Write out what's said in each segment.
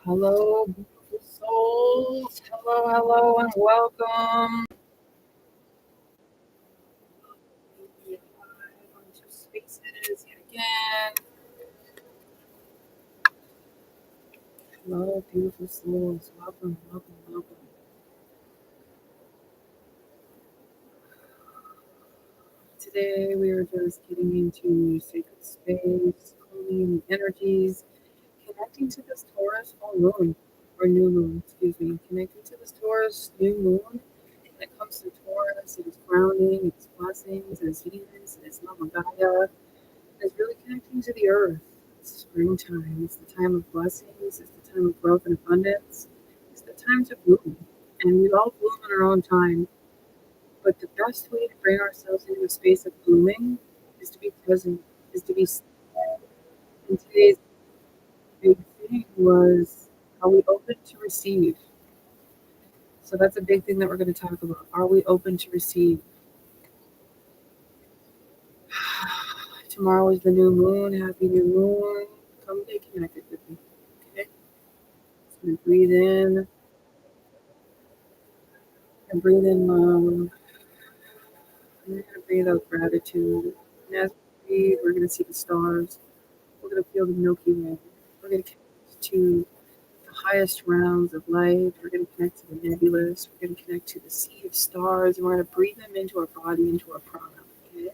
Hello, beautiful souls. Hello, hello, and welcome. Onto spaces yet again. Hello, beautiful souls. Welcome, welcome, welcome. Today we are just getting into sacred space, calming energies, connecting to this Taurus full moon, or new moon, excuse me, connecting to this Taurus new moon. When it comes to Taurus, it is grounding, it is blessings, it is healings, it is Mama Gaia. Is really connecting to the earth. It's springtime. It's the time of blessings. It's the time of growth and abundance. It's the time to bloom. And we all bloom in our own time. But the best way to bring ourselves into a space of blooming is to be present, is to be still. And today's big thing was, are we open to receive? So that's a big thing that we're going to talk about. Are we open to receive? Tomorrow is the new moon. Happy new moon. Come get connected with me. Okay? Just gonna breathe in and breathe in love. And we're gonna breathe out gratitude. And as we breathe, we're gonna see the stars. We're gonna feel the Milky Way. We're gonna connect to the highest realms of light. We're gonna connect to the nebulous. We're gonna connect to the sea of stars, and we're gonna breathe them into our body, into our prana. Okay?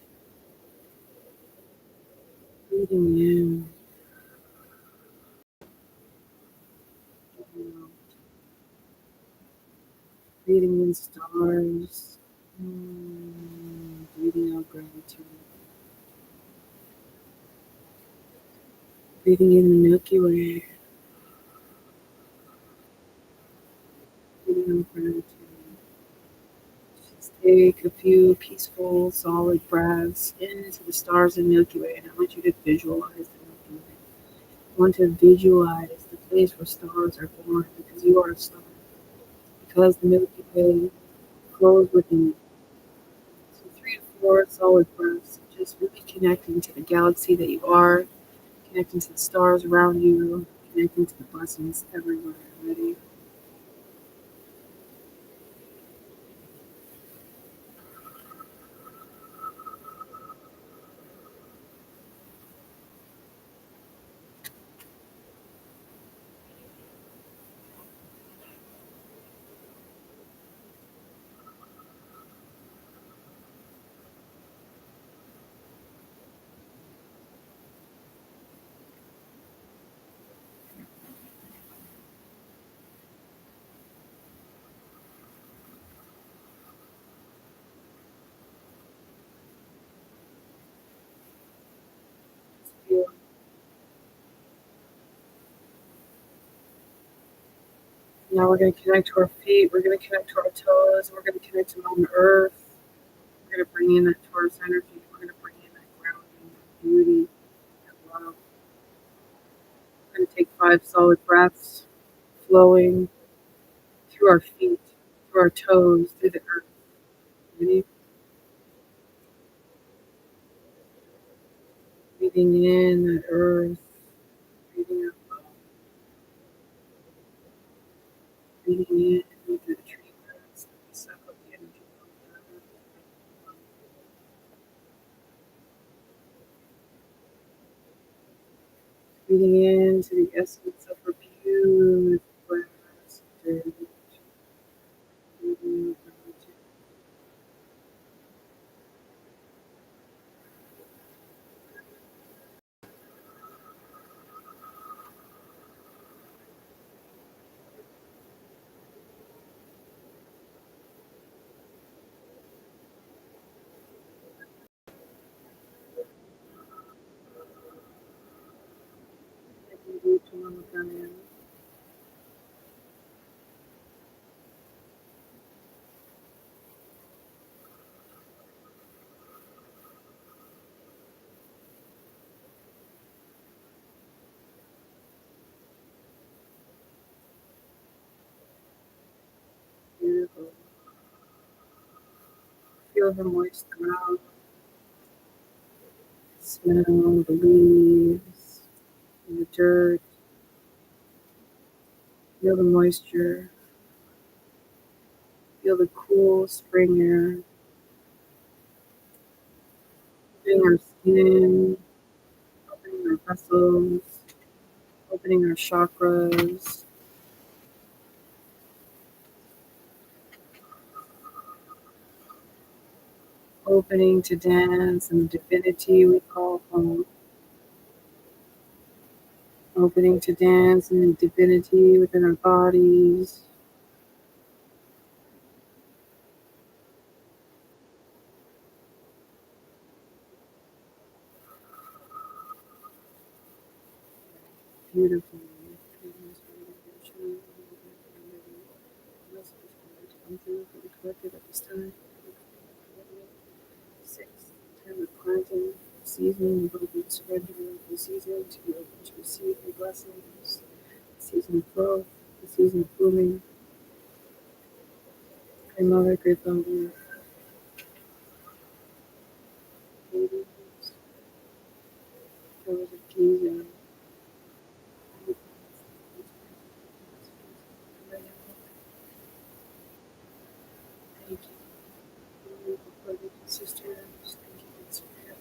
Breathing in. Breathing out. Breathing in stars. Breathing out gratitude. Breathing in the Milky Way. Breathing out gratitude. Just take a few peaceful, solid breaths into the stars and Milky Way, and I want you to visualize the Milky Way. I want to visualize the place where stars are born because you are a star, because the Milky Way flows within you. So 3 to 4 solid breaths, just really connecting to the galaxy that you are, connecting to the stars around you, connecting to the blessings everywhere. Ready? Feel. Now we're going to connect to our feet, we're going to connect to our toes, we're going to connect to Mother Earth. We're going to bring in that Taurus energy. We're going to bring in that grounding, that beauty, that love. We're going to take 5 solid breaths, flowing through our feet, through our toes, through the earth. Ready? Breathing in that earth, breathing out love, breathing in through the tree breaths. We suck up the energy from the earth. Breathing into the essence of her beautiful breaths. Breathing out. Breathing to Mama Gaia. Beautiful. Feel her moist ground. Smell the leaves and the dirt. Feel the moisture. Feel the cool spring air. Opening our skin, opening our vessels, opening our chakras. Opening to dance and the divinity we call home. Opening to dance and the divinity within our bodies. Beautiful. Collected at this time. 6. Time of planting, season, of open surrender, the season to be open to receive your blessings, the season of growth, the season of blooming. Great Mother, Great Father, babies, Towers of Giza. Thank you, brothers and sisters. Thank you, Miss Spirit.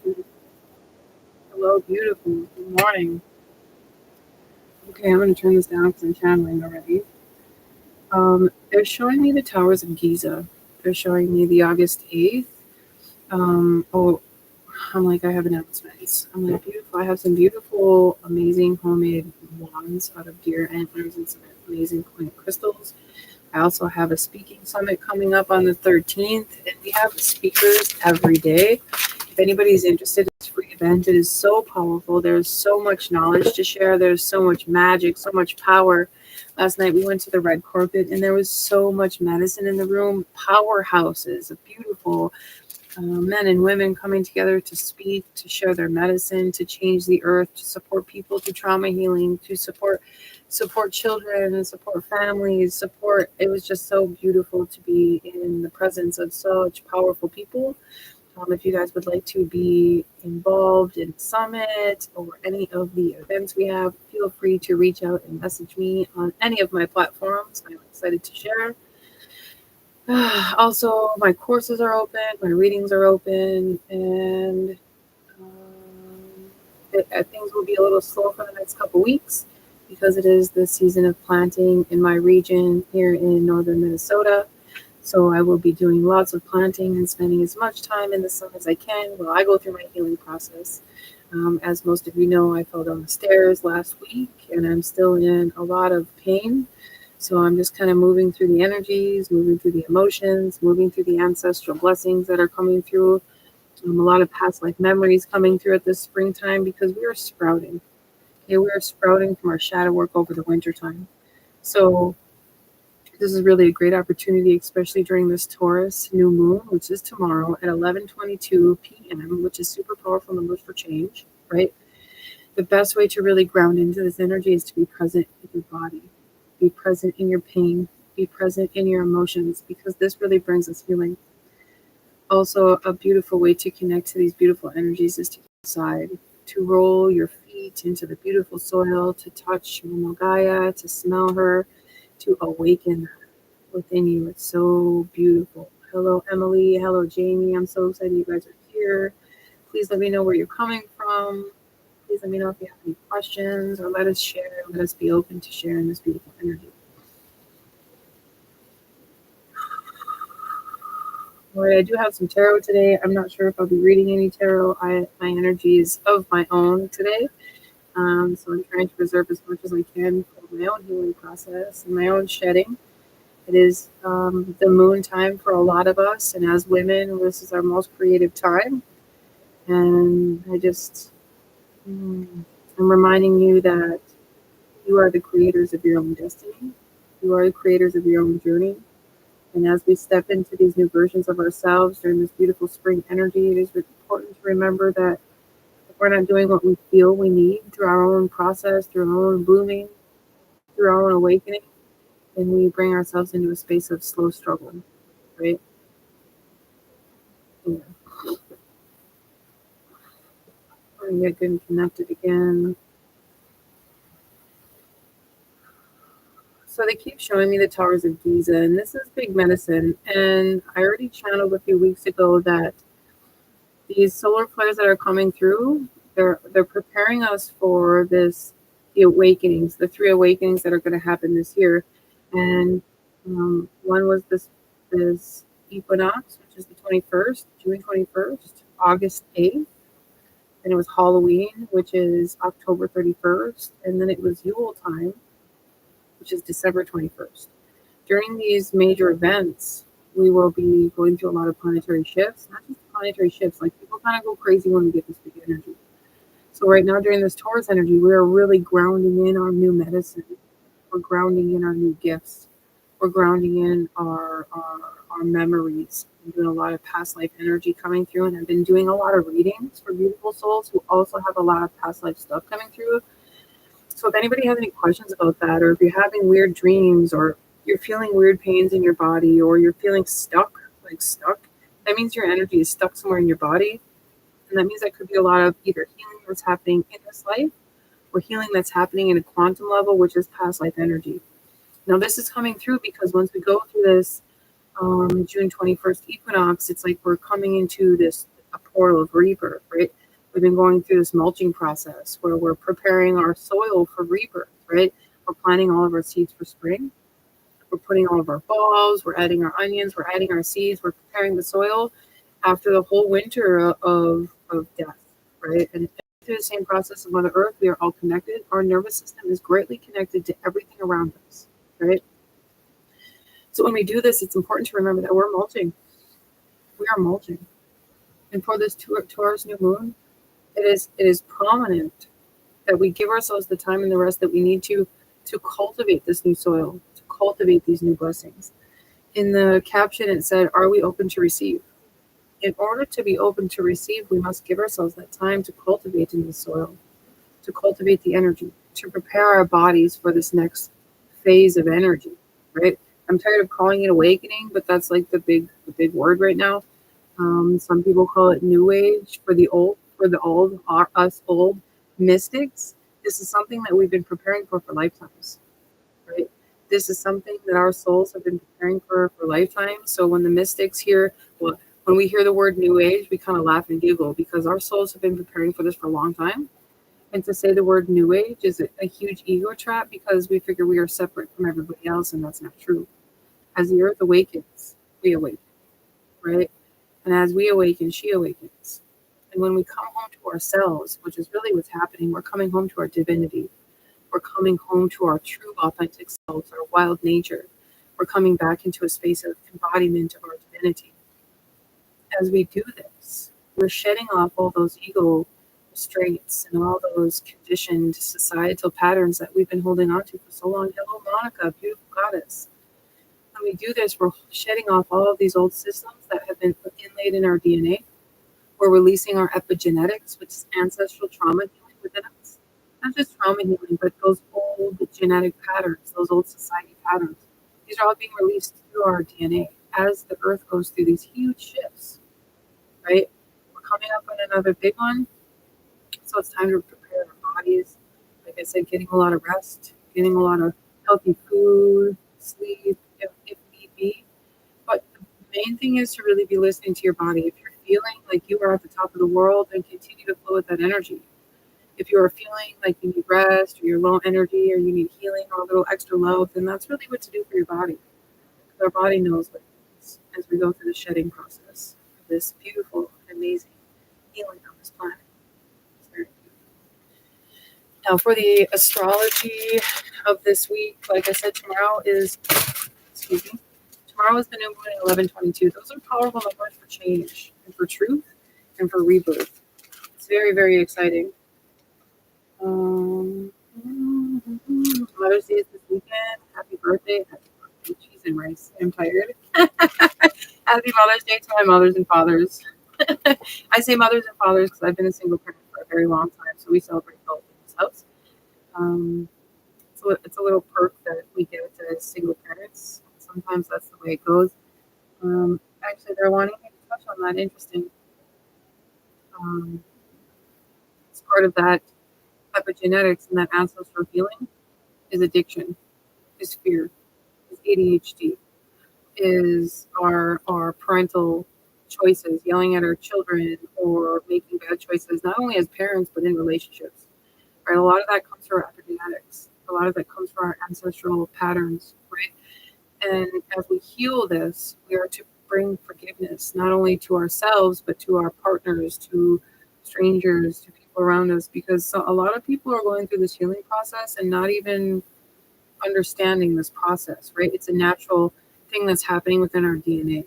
Beautiful. Hello, beautiful. Good morning. Okay, I'm going to turn this down because I'm channeling already. They're showing me the Towers of Giza. They're showing me the August 8th. Oh, I'm like, I have announcements. I'm like, beautiful. I have some beautiful, amazing homemade wands out of deer antlers and some amazing point crystals. I also have a speaking summit coming up on the 13th, and we have speakers every day. If anybody's interested in this free event, it is so powerful. There's so much knowledge to share. There's so much magic, so much power. Last night we went to the red carpet, and there was so much medicine in the room. Powerhouses of beautiful men and women coming together to speak, to share their medicine, to change the earth, to support people through trauma healing, to support children and support families, support. It was just so beautiful to be in the presence of such powerful people. If you guys would like to be involved in the summit or any of the events we have, feel free to reach out and message me on any of my platforms. I'm excited to share. Also, my courses are open, my readings are open, and things will be a little slow for the next couple weeks because it is the season of planting in my region here in northern Minnesota. So I will be doing lots of planting and spending as much time in the sun as I can while I go through my healing process. As most of you know, I fell down the stairs last week and I'm still in a lot of pain. So I'm just kind of moving through the energies, moving through the emotions, moving through the ancestral blessings that are coming through. A lot of past life memories coming through at this springtime because we are sprouting. Okay, we are sprouting from our shadow work over the winter time. So this is really a great opportunity, especially during this Taurus new moon, which is tomorrow at 11:22 p.m., which is super powerful numbers for change, right? The best way to really ground into this energy is to be present with your body, be present in your pain, be present in your emotions, because this really brings us healing. Also, a beautiful way to connect to these beautiful energies is to go outside, to roll your feet into the beautiful soil, to touch Mama Gaia, to smell her, to awaken her within you. It's so beautiful. Hello, Emily. Hello, Jamie. I'm so excited you guys are here. Please let me know where you're coming from. Please let me know if you have any questions or let us share. Let us be open to sharing this beautiful energy. All right, I do have some tarot today. I'm not sure if I'll be reading any tarot. My energy is of my own today. So I'm trying to preserve as much as I can for my own healing process and my own shedding. It is the moon time for a lot of us, and as women, this is our most creative time. And I'm reminding you that you are the creators of your own destiny. You are the creators of your own journey. And as we step into these new versions of ourselves during this beautiful spring energy, it is important to remember that if we're not doing what we feel we need through our own process, through our own blooming, through our own awakening, then we bring ourselves into a space of slow struggle, right? Yeah. We're gonna get good and connected again. So they keep showing me the towers of Giza, and this is big medicine. And I already channeled a few weeks ago that these solar flares that are coming through, they're preparing us for the awakenings, the three awakenings that are going to happen this year. And one was this equinox, which is the 21st, June 21st, August 8th. And it was Halloween, which is October 31st. And then it was Yule time, which is December 21st. During these major events, we will be going through a lot of planetary shifts, not just planetary shifts, like people kind of go crazy when we get this big energy. So right now during this Taurus energy, we are really grounding in our new medicine. We're grounding in our new gifts. We're grounding in our memories. I'm doing a lot of past life energy coming through, and I've been doing a lot of readings for beautiful souls who also have a lot of past life stuff coming through. So if anybody has any questions about that, or if you're having weird dreams, or you're feeling weird pains in your body, or you're feeling stuck, that means your energy is stuck somewhere in your body. And that means that could be a lot of either healing that's happening in this life or healing that's happening in a quantum level, which is past life energy. Now, this is coming through because once we go through this June 21st equinox, it's like we're coming into a portal of rebirth, right? We've been going through this mulching process where we're preparing our soil for rebirth, right? We're planting all of our seeds for spring. We're putting all of our bulbs, we're adding our onions, we're adding our seeds, we're preparing the soil after the whole winter of death, right? And through the same process of Mother Earth, we are all connected. Our nervous system is greatly connected to everything around us, right? So when we do this, it's important to remember that we're mulching. We are mulching. And for this Taurus new moon, it is prominent that we give ourselves the time and the rest that we need to cultivate this new soil, to cultivate these new blessings. In the caption, it said, "Are we open to receive?" In order to be open to receive, we must give ourselves that time to cultivate in the soil, to cultivate the energy, to prepare our bodies for this next phase of energy, right? I'm tired of calling it awakening, but that's like the big word right now. Some people call it new age for the old, us old mystics. This is something that we've been preparing for lifetimes, right? This is something that our souls have been preparing for lifetimes. So when the mystics hear, well, when we hear the word new age, we kind of laugh and giggle because our souls have been preparing for this for a long time. And to say the word new age is a huge ego trap because we figure we are separate from everybody else, and that's not true. As the earth awakens, we awaken, right? And as we awaken, she awakens. And when we come home to ourselves, which is really what's happening, we're coming home to our divinity. We're coming home to our true authentic selves, our wild nature. We're coming back into a space of embodiment of our divinity. As we do this, we're shedding off all those ego restraints and all those conditioned societal patterns that we've been holding on to for so long. Hello, Monica, beautiful goddess. When we do this, we're shedding off all of these old systems that have been inlaid in our DNA. We're releasing our epigenetics, which is ancestral trauma healing within us. Not just trauma healing, but those old genetic patterns, those old society patterns. These are all being released through our DNA as the earth goes through these huge shifts, right? We're coming up on another big one. So it's time to prepare our bodies. Like I said, getting a lot of rest, getting a lot of healthy food, sleep, if need be. But the main thing is to really be listening to your body. If you're feeling like you are at the top of the world, then continue to flow with that energy. If you are feeling like you need rest or you're low energy or you need healing or a little extra love, then that's really what to do for your body. Because our body knows what it needs as we go through the shedding process of this beautiful and amazing healing on this planet. It's very beautiful. Now, for the astrology of this week, like I said, tomorrow is, excuse me, tomorrow is the new moon in 1122. Those are powerful numbers for change and for truth and for rebirth. It's very, very exciting. Mother's Day is this weekend. Happy birthday. Happy birthday. Cheese and rice. I'm tired. Happy Mother's Day to my mothers and fathers. I say mothers and fathers because I've been a single parent for a very long time, so we celebrate both in this house. Um, it's a little perk that we get as single parents. Sometimes that's the way it goes. Actually, they're wanting me to touch found that interesting. It's part of that epigenetics and that ancestral healing is addiction, is fear, is ADHD, is our parental choices, yelling at our children or making bad choices, not only as parents but in relationships. Right? A lot of that comes from our epigenetics. A lot of that comes from our ancestral patterns, right? And as we heal this, we are to bring forgiveness not only to ourselves but to our partners, to strangers, to people around us, because a lot of people are going through this healing process and not even understanding this process, right? It's a natural thing that's happening within our DNA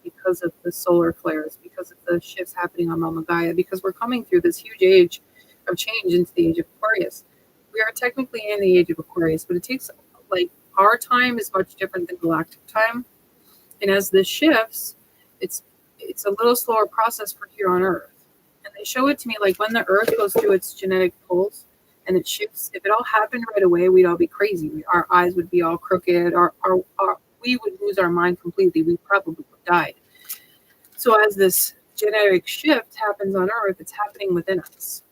because of the solar flares, because of the shifts happening on Mama Gaia, because we're coming through this huge age of change into the age of Aquarius. We are technically in the age of Aquarius, but it takes, like, our time is much different than galactic time. And as this shifts, it's it's a little slower process for here on Earth. And they show it to me like when the Earth goes through its genetic pulse and it shifts. If it all happened right away, we'd all be crazy. Our eyes would be all crooked. We would lose our mind completely. We probably would have died. So as this genetic shift happens on Earth, it's happening within us.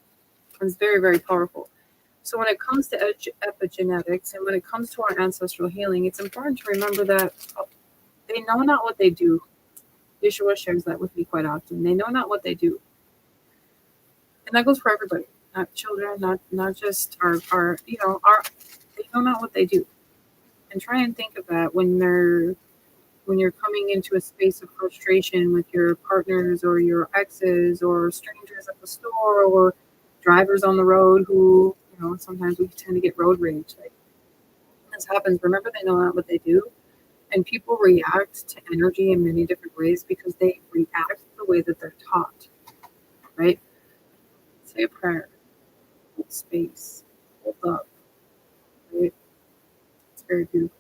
It's very, very powerful. So when it comes to epigenetics and when it comes to our ancestral healing, it's important to remember that they know not what they do. Yeshua shares that with me quite often. They know not what they do. And that goes for everybody, not children, not just our they know not what they do. And try and think of that when you're coming into a space of frustration with your partners or your exes or strangers at the store or drivers on the road who, sometimes we tend to get road rage. Like, this happens. Remember, they know not what they do. And people react to energy in many different ways because they react the way that they're taught, right? Say a prayer, hold space, hold up, right? It's very beautiful.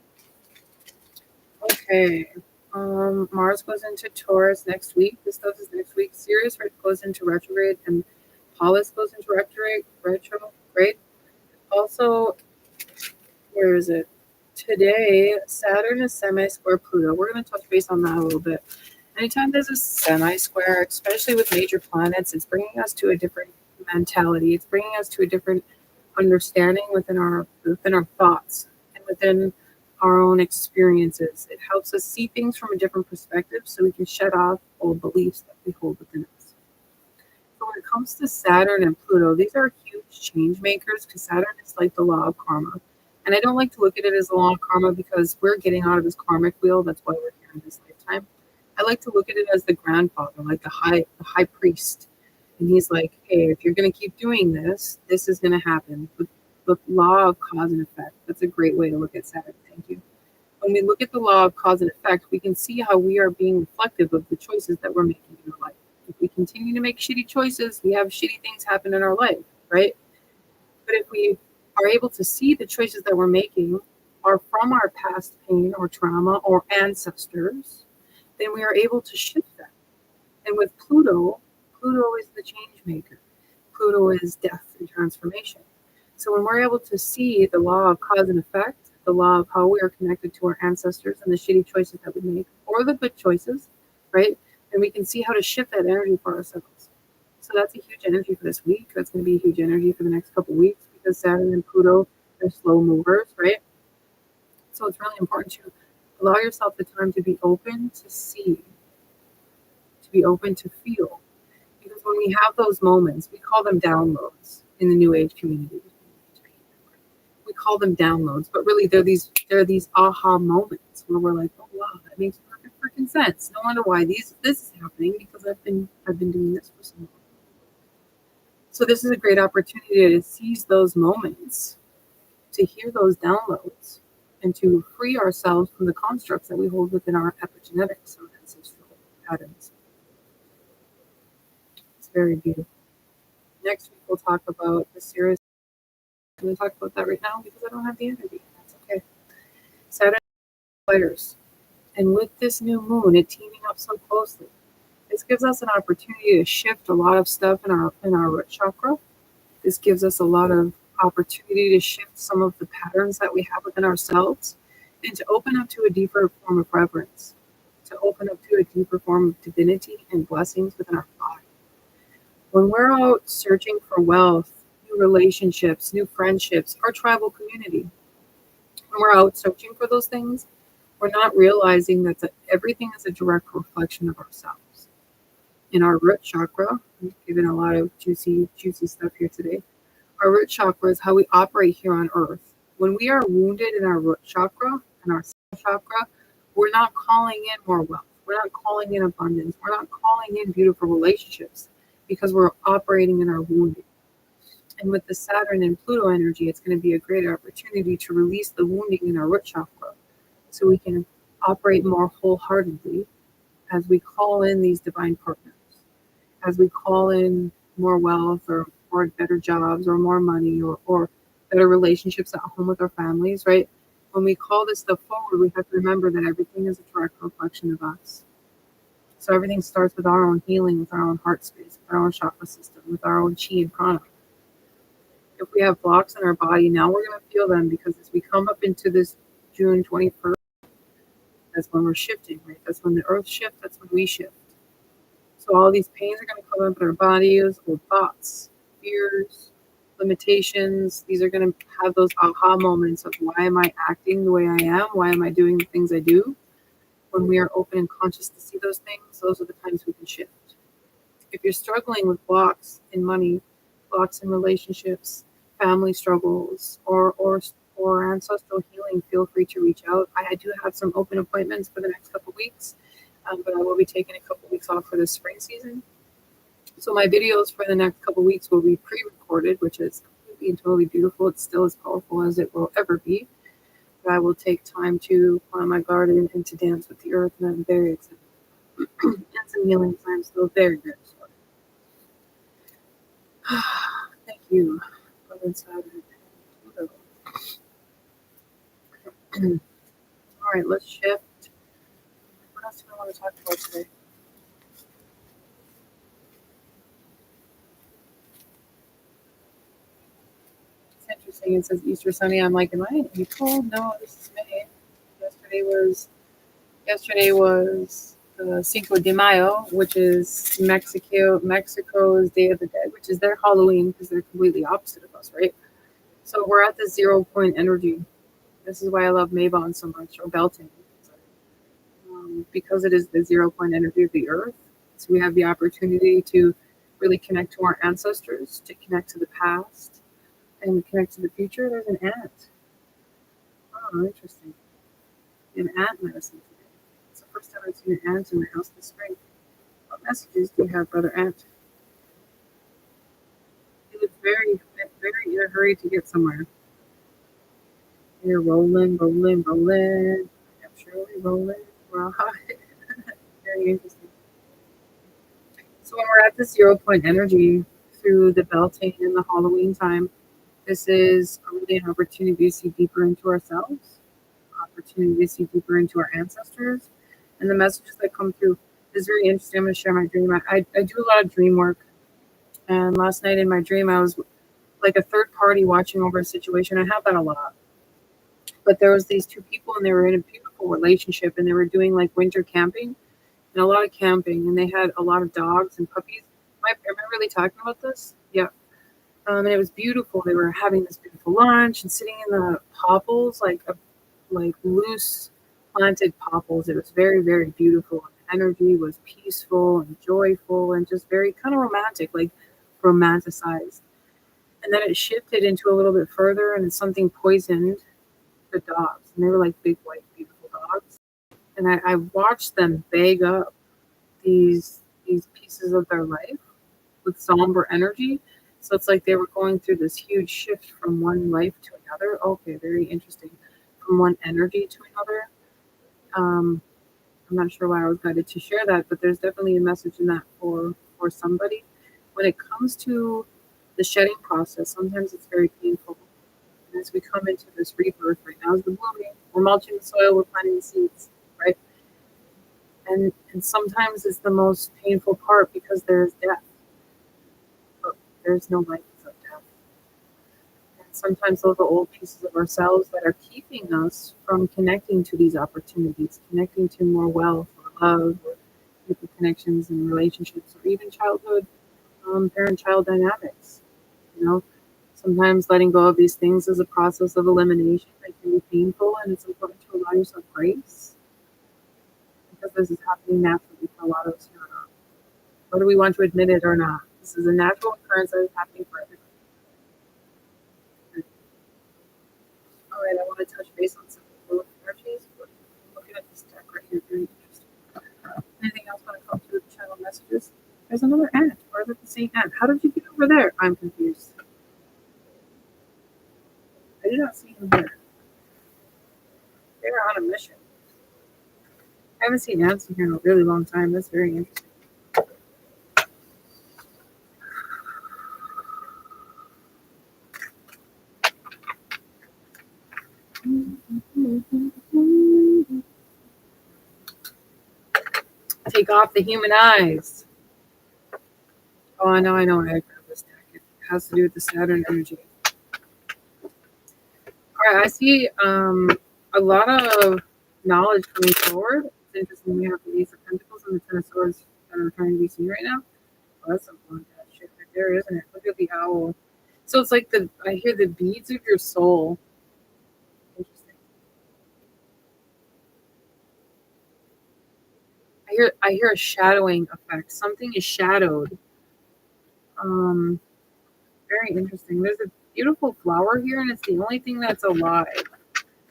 Okay. Mars goes into Taurus next week. This stuff is next week. Sirius goes into retrograde and Pallas goes into retrograde. Also, where is it? Today, Saturn is semi-square Pluto. We're going to touch base on that a little bit. Anytime there's a semi-square, especially with major planets, it's bringing us to a different mentality. It's bringing us to a different understanding within our thoughts and within our own experiences. It helps us see things from a different perspective so we can shut off old beliefs that we hold within us. So when it comes to Saturn and Pluto, these are huge change makers because Saturn is like the law of karma. And I don't like to look at it as a law of karma because we're getting out of this karmic wheel. That's why we're here in this lifetime. I like to look at it as the grandfather, like the high priest. And he's like, hey, if you're going to keep doing this, this is going to happen. The law of cause and effect. That's a great way to look at Saturn. Thank you. When we look at the law of cause and effect, we can see how we are being reflective of the choices that we're making in our life. If we continue to make shitty choices, we have shitty things happen in our life, right? But if we are able to see the choices that we're making are from our past pain or trauma or ancestors, then we are able to shift that. And with Pluto is the change maker. Pluto is death and transformation. So when we're able to see the law of cause and effect, the law of how we are connected to our ancestors and the shitty choices that we make, or the good choices, right? And we can see how to shift that energy for ourselves. So that's a huge energy for this week. That's going to be a huge energy for the next couple of weeks because Saturn and Pluto are slow movers, right? So it's really important to allow yourself the time to be open to see, to be open to feel. Because when we have those moments, we call them downloads in the New Age community. We call them downloads, but really they're these aha moments where we're like, oh wow, that makes perfect freaking sense. No wonder why this is happening because I've been doing this for so long. So this is a great opportunity to seize those moments, to hear those downloads, and to free ourselves from the constructs that we hold within our epigenetics or ancestral patterns. It's very beautiful. Next week we'll talk about the Sirius. I'm going to talk about that right now because I don't have the energy. That's okay. Saturn players. And with this new moon, it teaming up so closely, this gives us an opportunity to shift a lot of stuff in our root chakra. This gives us a lot of opportunity to shift some of the patterns that we have within ourselves and to open up to a deeper form of reverence, to open up to a deeper form of divinity and blessings within our body. When we're out searching for wealth, new relationships, new friendships, our tribal community, when we're out searching for those things, we're not realizing that everything is a direct reflection of ourselves. In our root chakra, I'm giving a lot of juicy stuff here today. Our root chakra is how we operate here on earth. When we are wounded in our root chakra and our chakra, we're not calling in more wealth. We're not calling in abundance. We're not calling in beautiful relationships because we're operating in our wounding. And with the Saturn and Pluto energy, it's going to be a great opportunity to release the wounding in our root chakra so we can operate more wholeheartedly as we call in these divine partners, as we call in more wealth or better jobs or more money or better relationships at home with our families, right? When we call this stuff forward, we have to remember that everything is a direct reflection of us. So everything starts with our own healing, with our own heart space, with our own chakra system, with our own chi and prana. If we have blocks in our body, now we're going to feel them because as we come up into this June 21st, that's when we're shifting, right? That's when the earth shifts, that's when we shift. So all these pains are going to come up in our bodies, old thoughts, fears, limitations. These are going to have those aha moments of why am I acting the way I am? Why am I doing the things I do? When we are open and conscious to see those things, those are the times we can shift. If you're struggling with blocks in money, blocks in relationships, family struggles, or ancestral healing, feel free to reach out. I do have some open appointments for the next couple weeks, but I will be taking a couple weeks off for the spring season. So my videos for the next couple weeks will be pre-recorded, which is completely and totally beautiful. It's still as powerful as it will ever be. But I will take time to plant my garden and to dance with the earth, and I'm very excited. And some healing time, still very, very sorry. Thank you. All right, let's shift. What else do I want to talk about today? It's interesting. It says Easter Sunday. I'm like, am I in April? No, this is May. Yesterday was Cinco de Mayo, which is Mexico's Day of the Dead, which is their Halloween because they're completely opposite of us, right? So we're at the 0 point energy. This is why I love Mabon so much, or Beltane, because it is the 0 point energy of the earth. So we have the opportunity to really connect to our ancestors, to connect to the past, and connect to the future. There's an ant. Oh, interesting. An ant medicine today. It's the first time I've seen an ant in my house this spring. What messages do you have, Brother Ant? You look very, very in a hurry to get somewhere. You're rolling. I'm surely rolling. Right. Very interesting. So when we're at the 0 point energy through the Beltane and the Halloween time, this is really an opportunity to see deeper into ourselves, opportunity to see deeper into our ancestors, and the messages that come through is very interesting. I'm going to share my dream. I do a lot of dream work, and last night in my dream, I was like a third party watching over a situation. I have that a lot. But there was these two people, and they were in a beautiful relationship, and they were doing like winter camping and a lot of camping, and they had a lot of dogs and puppies. Am I really talking about this? Yeah. And it was beautiful. They were having this beautiful lunch and sitting in the popples, like loose planted popples. It was very, very beautiful. The energy was peaceful and joyful and just very kind of romantic, like romanticized. And then it shifted into a little bit further, and something poisoned the dogs. And they were like big, white, beautiful dogs. And I watched them bag up these pieces of their life with somber energy. So it's like they were going through this huge shift from one life to another. Okay, very interesting. From one energy to another. I'm not sure why I was guided to share that, but there's definitely a message in that for somebody. When it comes to the shedding process, sometimes it's very painful. And as we come into this rebirth, right now is the blooming. We're mulching the soil, we're planting the seeds, right? And sometimes it's the most painful part because there's death. But there's no life without death. And sometimes those are old pieces of ourselves that are keeping us from connecting to these opportunities, connecting to more wealth love, or people connections and relationships, or even childhood parent-child dynamics. You know, sometimes letting go of these things is a process of elimination that can be painful, and it's important to allow yourself grace because this is happening naturally for a lot of us here on Earth. Whether we want to admit it or not, this is a natural occurrence that is happening for everybody. All right, I want to touch base on some of the energies. We're looking at this deck right here, very interesting. Anything else want to come through the channel messages? There's another ant. Or is it the same ant? How did you get over there? I'm confused. I did not see him here. They were on a mission. I haven't seen ants in here in a really long time. That's very interesting. Take off the human eyes. Oh, I know. I grabbed this deck. It has to do with the Saturn energy. All right, I see a lot of knowledge coming forward. It's interesting. We have the Ace of Pentacles and the Ten of Swords that are trying to be seen right now. Oh, that's some fun shit right there, isn't it? Look at the owl. So it's like I hear the beads of your soul. Interesting. I hear a shadowing effect. Something is shadowed. Very interesting. There's a beautiful flower here, and it's the only thing that's alive.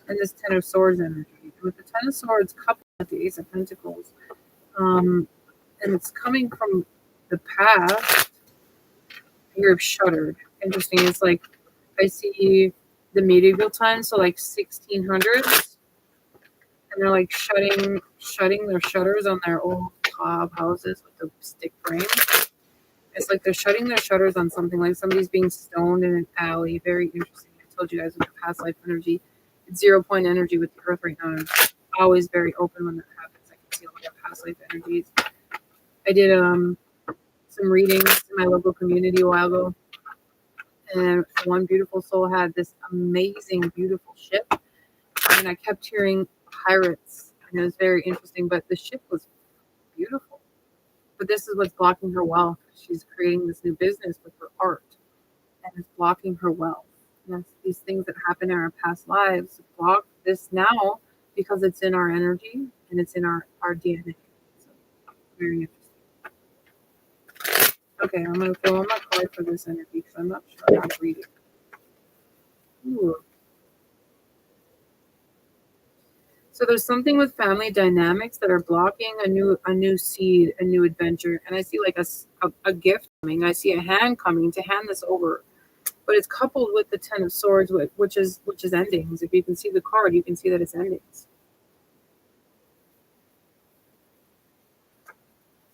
And this Ten of Swords energy. With the Ten of Swords coupled with the Ace of Pentacles, and it's coming from the past. I hear shuttered. Interesting. It's like I see the medieval times, so like 1600s, and they're like shutting their shutters on their old cob houses with the stick frame. It's like they're shutting their shutters on something, like somebody's being stoned in an alley. Very interesting. I told you guys with the past life energy, it's 0 point energy with the earth right now. I'm always very open when that happens. I can see a lot of past life energies. I did some readings in my local community a while ago, and one beautiful soul had this amazing, beautiful ship, and I kept hearing pirates, and it was very interesting. But the ship was beautiful. But this is what's blocking her wealth. She's creating this new business with her art, and it's blocking her wealth. And that's these things that happen in our past lives block this now because it's in our energy and it's in our DNA. So, very interesting. Okay, I'm going to throw on my card for this energy because I'm not sure how to read it. Ooh. So there's something with family dynamics that are blocking a new seed, a new adventure. And I see like a gift coming. I see a hand coming to hand this over. But it's coupled with the Ten of Swords, which is endings. If you can see the card, you can see that it's endings.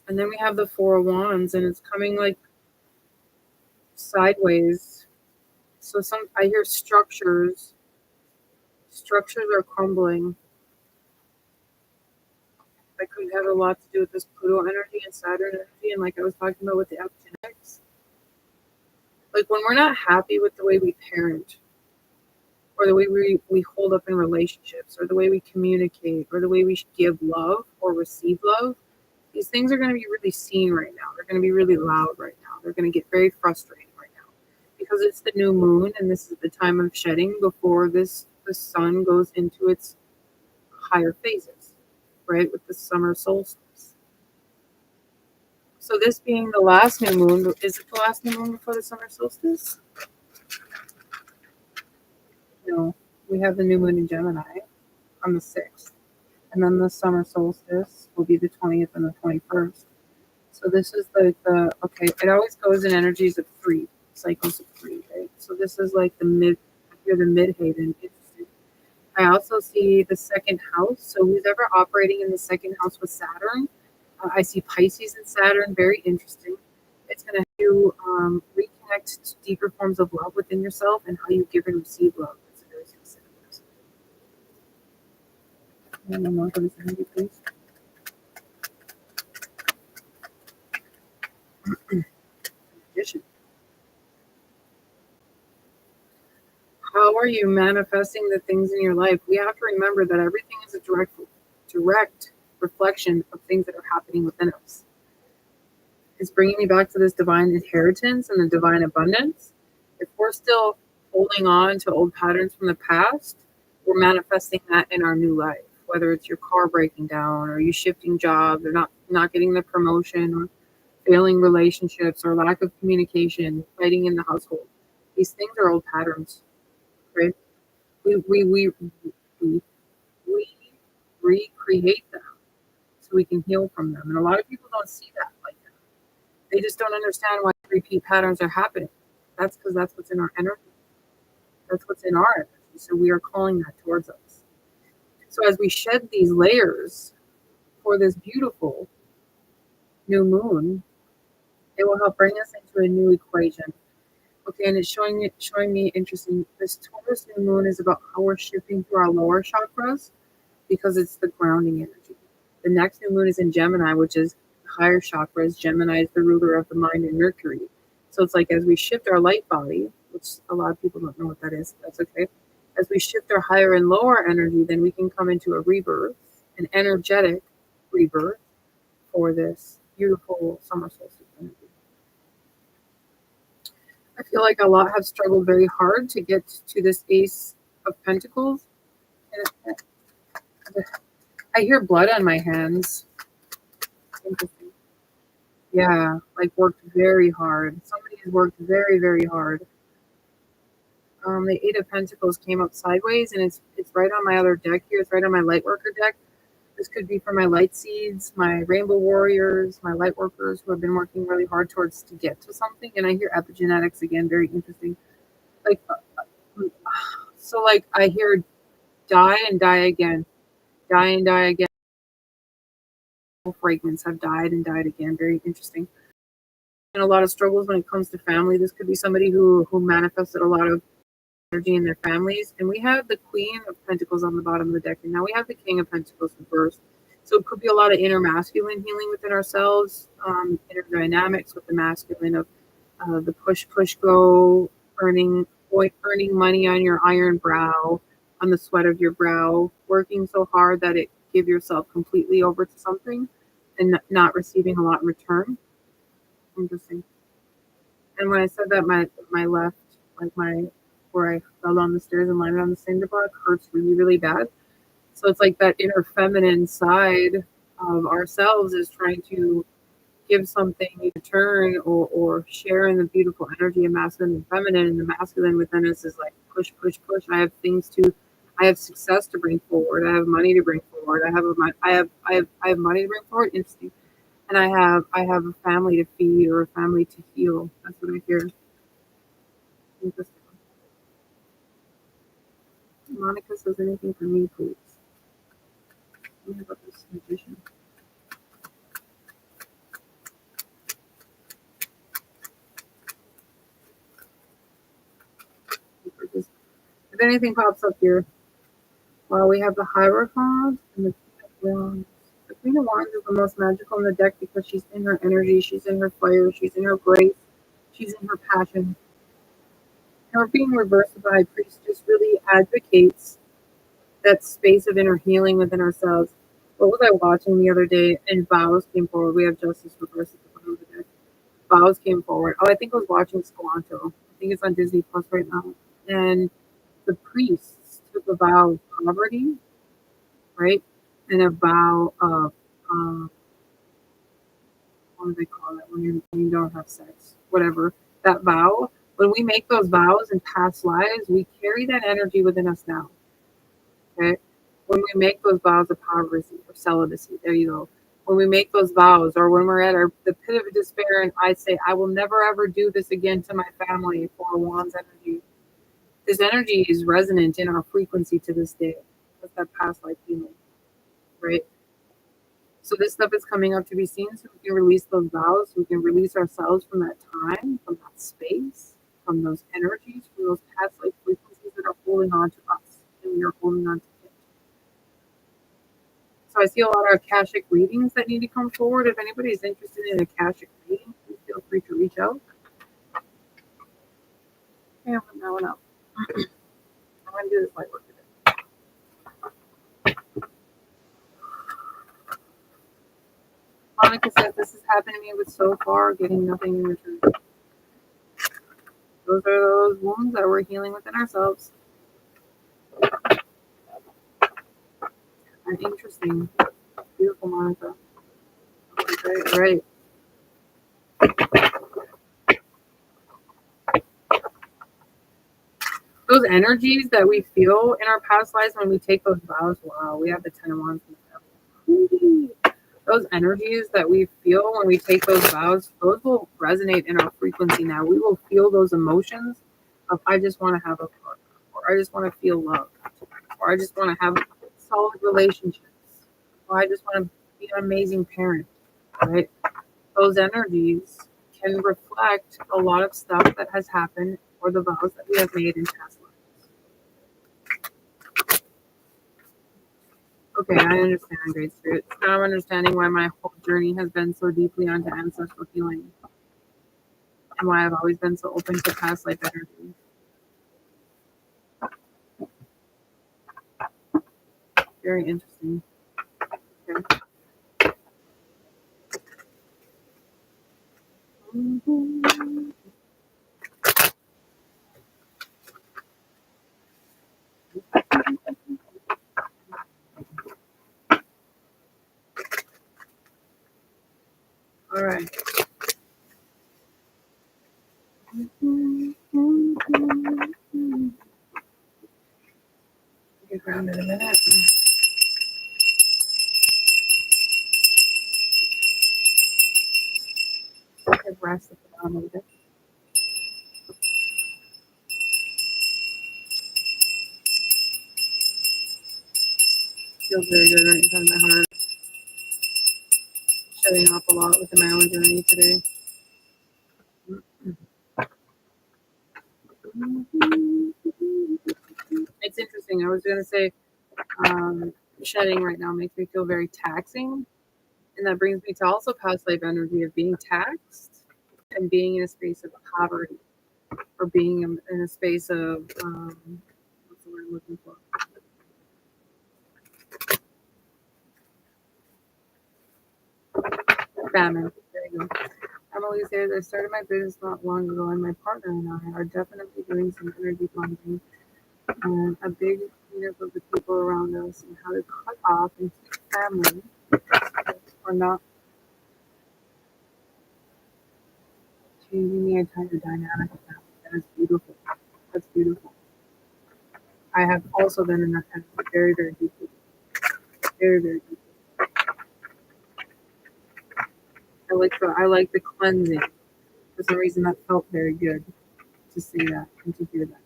And then we have the Four of Wands, and it's coming like sideways. So I hear structures. Structures are crumbling. That could have a lot to do with this Pluto energy and Saturn energy, and like I was talking about with the epigenetics. Like when we're not happy with the way we parent, or the way we hold up in relationships, or the way we communicate, or the way we give love or receive love, these things are going to be really seen right now. They're going to be really loud right now. They're going to get very frustrating right now because it's the new moon, and this is the time of shedding before the sun goes into its higher phases, right, with the summer solstice. So this being the last new moon, is it the last new moon before the summer solstice? No, we have the new moon in Gemini on the 6th. And then the summer solstice will be the 20th and the 21st. So this is like okay, it always goes in energies of 3, cycles of 3, right? So this is like the Midhaven. Interesting. I also see the second house. So who's ever operating in the second house with Saturn, I see Pisces and Saturn, very interesting. It's going to help you reconnect to deeper forms of love within yourself and how you give and receive love. It's a very specific message. One more for this energy, please. Magician. How are you manifesting the things in your life? We have to remember that everything is a direct reflection of things that are happening within us. It's bringing me back to this divine inheritance and the divine abundance. If we're still holding on to old patterns from the past, we're manifesting that in our new life. Whether it's your car breaking down, or you shifting jobs, or not getting the promotion, or failing relationships, or lack of communication, fighting in the household. These things are old patterns, right? We we recreate them so we can heal from them. And a lot of people don't see that like that. They just don't understand why repeat patterns are happening. That's because that's what's in our energy. That's what's in our energy. So we are calling that towards us. So as we shed these layers for this beautiful new moon, it will help bring us into a new equation. Okay, and it's showing me interesting. This Taurus new moon is about how we're shifting through our lower chakras because it's the grounding energy. The next new moon is in Gemini, which is higher chakras. Gemini is the ruler of the mind and Mercury. So it's like as we shift our light body, which a lot of people don't know what that is. That's okay. As we shift our higher and lower energy, then we can come into a rebirth, an energetic rebirth for this beautiful summer solstice energy. I feel like a lot have struggled very hard to get to this Ace of Pentacles. And I hear blood on my hands. Interesting. Yeah, like worked very hard. Somebody has worked very, very hard. The Eight of Pentacles came up sideways, and it's right on my other deck here. It's right on my Lightworker deck. This could be for my light seeds, my rainbow warriors, my light workers who have been working really hard towards to get to something. And I hear epigenetics again, very interesting. Like, so like I hear die and die again, die and die again. Fragments have died and died again. Very interesting. And a lot of struggles when it comes to family. This could be somebody who manifested a lot of energy in their families. And we have the Queen of Pentacles on the bottom of the deck, and now we have the King of Pentacles reversed. So it could be a lot of inner masculine healing within ourselves, inner dynamics with the masculine of the push, go, earning money on your iron brow, on the sweat of your brow, working so hard that it give yourself completely over to something and not receiving a lot in return. Interesting. And when I said that, my left, like where I fell down the stairs and landed on the cinder block, hurts really, really bad. So it's like that inner feminine side of ourselves is trying to give something in return, or share in the beautiful energy of masculine and feminine. And the masculine within us is like push, push, push. I have success to bring forward. I have money to bring forward. I have money to bring forward. Interesting. And I have a family to feed, or a family to heal. That's what I hear. Interesting. Monica says anything for me, please. Tell me about this magician. If anything pops up here, well, we have the Hierophant and the Queen of Wands. The Queen of Wands is the most magical in the deck because she's in her energy, she's in her fire, she's in her grace, she's in her passion. Her being reversed by High Priestess really advocates that space of inner healing within ourselves. What was I watching the other day? And vows came forward. We have Justice reversed at the bottom of the deck. Vows came forward. Oh, I think I was watching Squanto. I think it's on Disney Plus right now. And the priests took a vow of poverty, right? And a vow of, what do they call it when you don't have sex? Whatever. That vow, when we make those vows in past lives, we carry that energy within us now. Okay? When we make those vows of poverty or celibacy, there you go. When we make those vows, or when we're at the pit of despair and I say, I will never ever do this again to my family, for Wands energy. This energy is resonant in our frequency to this day. That's that past life healing, right? So this stuff is coming up to be seen, so we can release those vows, so we can release ourselves from that time, from that space, from those energies, from those past life frequencies that are holding on to us, and we are holding on to it. So I see a lot of Akashic readings that need to come forward. If anybody is interested in Akashic reading, please feel free to reach out. And from that one up. I'm going to do this light work today. Monica says this has happened to me with so far getting nothing in return. Those are those wounds that we're healing within ourselves. And interesting. Beautiful, Monica. Right. Those energies that we feel in our past lives when we take those vows. Wow, we have the 10 of Wands. Those energies that we feel when we take those vows, those will resonate in our frequency now. We will feel those emotions of I just want to have a partner, or I just want to feel loved, or I just want to have solid relationships, or I just want to be an amazing parent, right? Those energies can reflect a lot of stuff that has happened or the vows that we have made in past lives. Okay, I understand, Great Spirit. Now I'm understanding why my whole journey has been so deeply onto ancestral healing and why I've always been so open to past life energy. Very interesting. Okay. All right. Get grounded a minute. Give rest at the bottom of it. Feels very good right inside my heart. Shutting off a lot within my own journey today. It's interesting. I was going to say, shedding right now makes me feel very taxing. And that brings me to also past life energy of being taxed and being in a space of poverty or being in a space of, what's the word I'm looking for? Famine. There you go. Emily says, I started my business not long ago, and my partner and I are definitely doing some energy cleansing and a big cleanup of the people around us and how to cut off and keep family or not changing the entire dynamic of that. That is beautiful. That's beautiful. I have also been in that kind of very, very deeply. Very, very deeply. I like the cleansing. For some reason that felt very good to say that and to hear that.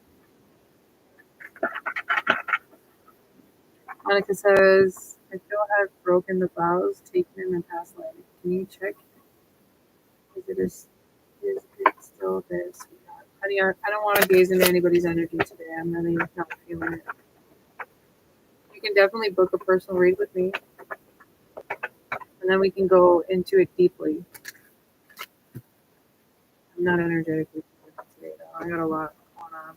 Monica says, I feel I've broken the vows taken in my past life. Can you check? Is it still there, sweetheart? Honey, I don't want to gaze into anybody's energy today. I'm really not feeling it. You can definitely book a personal read with me, and then we can go into it deeply. I'm not energetically today, though. I got a lot going on.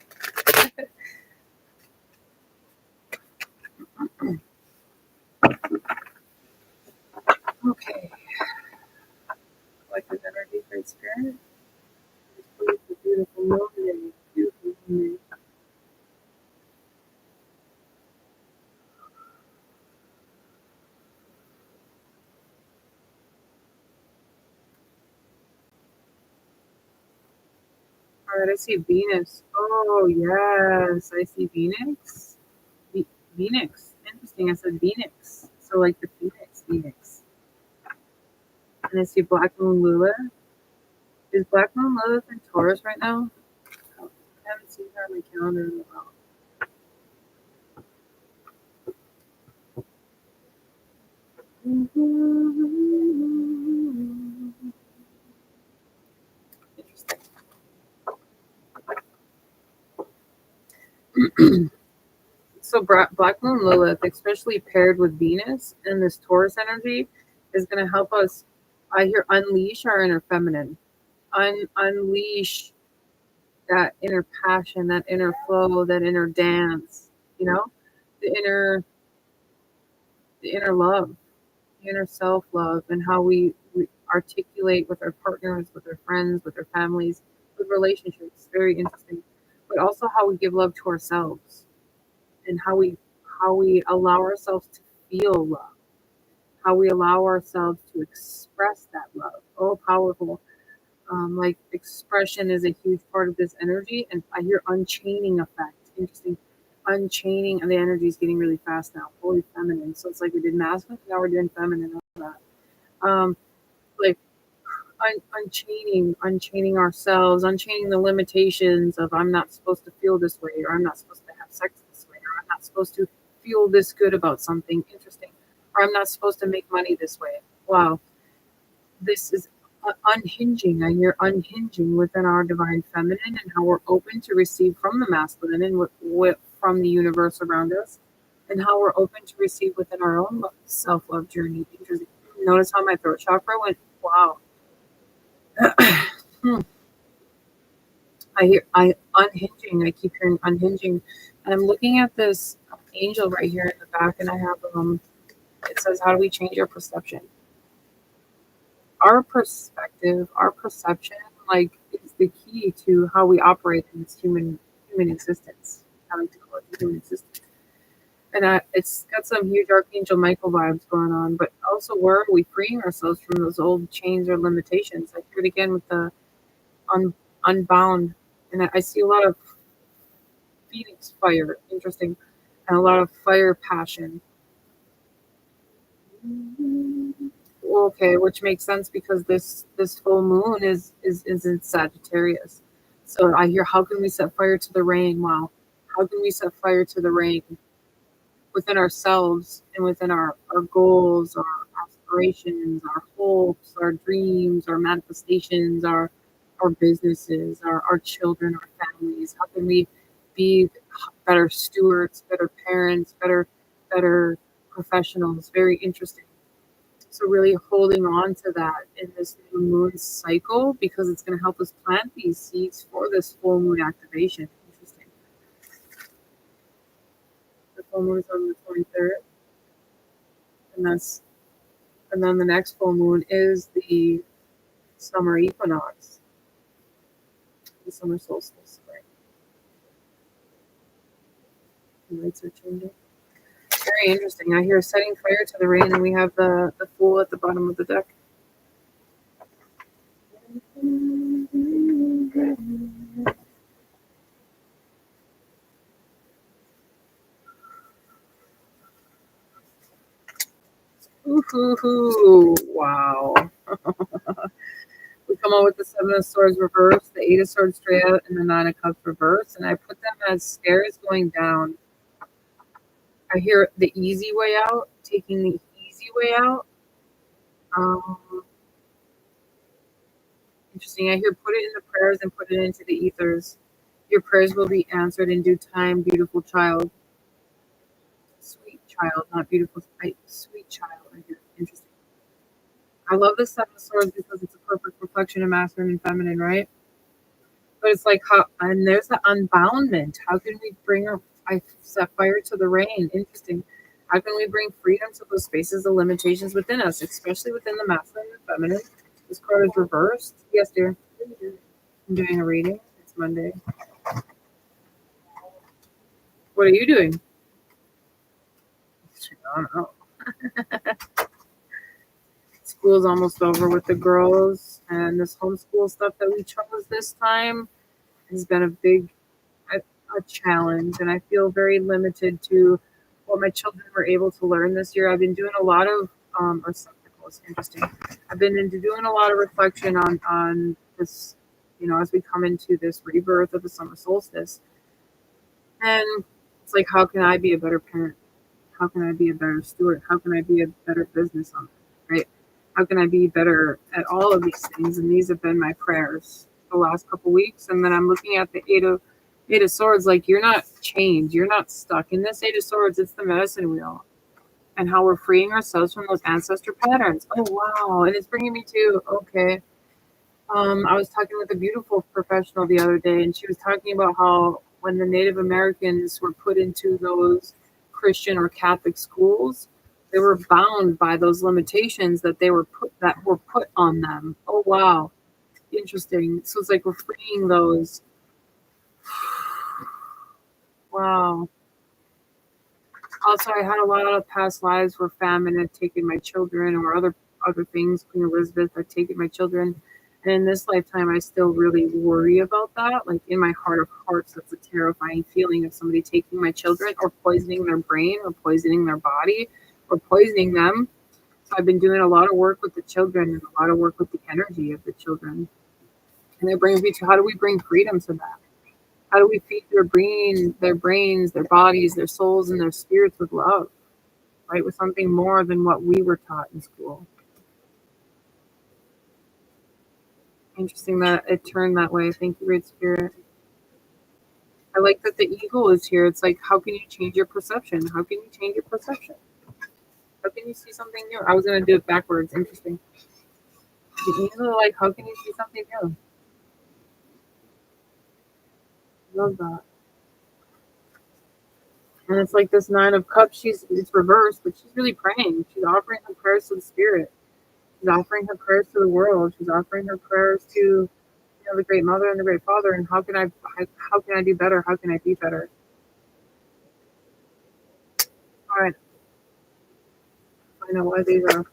Okay. Collective energy, Great Spirit. It's a beautiful moon. Beautiful moon. All right, I see Venus. Oh, yes. I see Venus. Venus. Interesting. I said Venus. So, like the Phoenix. And I see Black Moon Lilith. Is Black Moon Lilith in Taurus right now? I haven't seen her on my calendar in a while. Interesting. So Black Moon Lilith, especially paired with Venus and this Taurus energy, is going to help us. I hear unleash our inner feminine, unleash that inner passion, that inner flow, that inner dance. You know, the inner love, the inner self love, and how we articulate with our partners, with our friends, with our families, with relationships. Very interesting. But also how we give love to ourselves and how we allow ourselves to feel love, how we allow ourselves to express that love. Oh, powerful. Like expression is a huge part of this energy, and I hear unchaining effect. Interesting. Unchaining, and the energy is getting really fast now. Fully feminine. So it's like we did masculine, now we're doing feminine. Um, like unchaining ourselves, unchaining the limitations of I'm not supposed to feel this way, or I'm not supposed to have sex this way, or I'm not supposed to feel this good about something. Interesting. Or I'm not supposed to make money this way. Wow, this is unhinging. I hear unhinging within our divine feminine and how we're open to receive from the masculine and from the universe around us, and how we're open to receive within our own self love journey. Interesting. Notice how my throat chakra went. Wow. Hmm. I unhinging. I keep hearing unhinging, and I'm looking at this angel right here in the back, and I have It says, "How do we change our perception?" Our perspective, our perception, like is the key to how we operate in this human existence. I like to call it the human existence, and it's got some huge Archangel Michael vibes going on. But also, where are we freeing ourselves from those old chains or limitations? I hear it again with the unbound, and I see a lot of Phoenix fire, interesting, and a lot of fire passion. Okay, which makes sense because this full moon is in Sagittarius. So I hear, how can we set fire to the rain? Wow, how can we set fire to the rain within ourselves and within our goals, our aspirations, our hopes, our dreams, our manifestations, our businesses, our children, our families? How can we be better stewards, better parents, better professionals? Very interesting. So really holding on to that in this new moon cycle because it's going to help us plant these seeds for this full moon activation. Interesting. The full moon is on the 23rd, and then the next full moon is the summer equinox, the summer solstice. Right? The lights are changing. Very interesting. I hear setting fire to the rain, and we have the fool at the bottom of the deck. Ooh, wow. We come out with the Seven of Swords reversed, the Eight of Swords straight out, and the Nine of Cups reversed, and I put them as stairs going down. I hear the easy way out, taking the easy way out. Um, Interesting. I hear put it in the prayers and put it into the ethers. Your prayers will be answered in due time, beautiful child. Sweet child, not beautiful. Sweet child. I hear. Interesting. I love the Seven of Swords because it's a perfect reflection of masculine and feminine, right? But it's like how, and there's the unboundment. How can we bring our, I set fire to the rain. Interesting. How can we bring freedom to those spaces of limitations within us, especially within the masculine and feminine? This card is reversed. Yes, dear. I'm doing a reading. It's Monday. What are you doing? I don't know. School's almost over with the girls, and this homeschool stuff that we chose this time has been a challenge, and I feel very limited to what my children were able to learn this year. I've been doing a lot of receptacles. Interesting. I've been into doing a lot of reflection on this, as we come into this rebirth of the summer solstice, and it's like, how can I be a better parent? How can I be a better steward? How can I be a better business owner? Right? How can I be better at all of these things? And these have been my prayers the last couple weeks. And then I'm looking at the Eight of Swords, like you're not chained, you're not stuck in this Eight of Swords. It's the medicine wheel, and how we're freeing ourselves from those ancestor patterns. Oh wow! And it's bringing me to okay. I was talking with a beautiful professional the other day, and she was talking about how when the Native Americans were put into those Christian or Catholic schools, They were bound by those limitations that were put on them. Oh wow, interesting. So it's like we're freeing those. Wow. Also, I had a lot of past lives where famine had taken my children, or other things. Queen Elizabeth had taken my children, and in this lifetime, I still really worry about that. Like in my heart of hearts, that's a terrifying feeling of somebody taking my children, or poisoning their brain, or poisoning their body, or poisoning them. So I've been doing a lot of work with the children and a lot of work with the energy of the children, and it brings me to how do we bring freedom to that? How do we feed their brains, their bodies, their souls, and their spirits with love? Right, with something more than what we were taught in school. Interesting that it turned that way. Thank you, Great Spirit. I like that the eagle is here. It's like, how can you change your perception? How can you change your perception? How can you see something new? I was going to do it backwards. Interesting. The eagle, like, how can you see something new? Love that. And it's like this Nine of Cups. It's reversed, but she's really praying. She's offering her prayers to the Spirit. She's offering her prayers to the world. She's offering her prayers to the Great Mother and the Great Father. And how can I do better? How can I be better? All right, I know why these are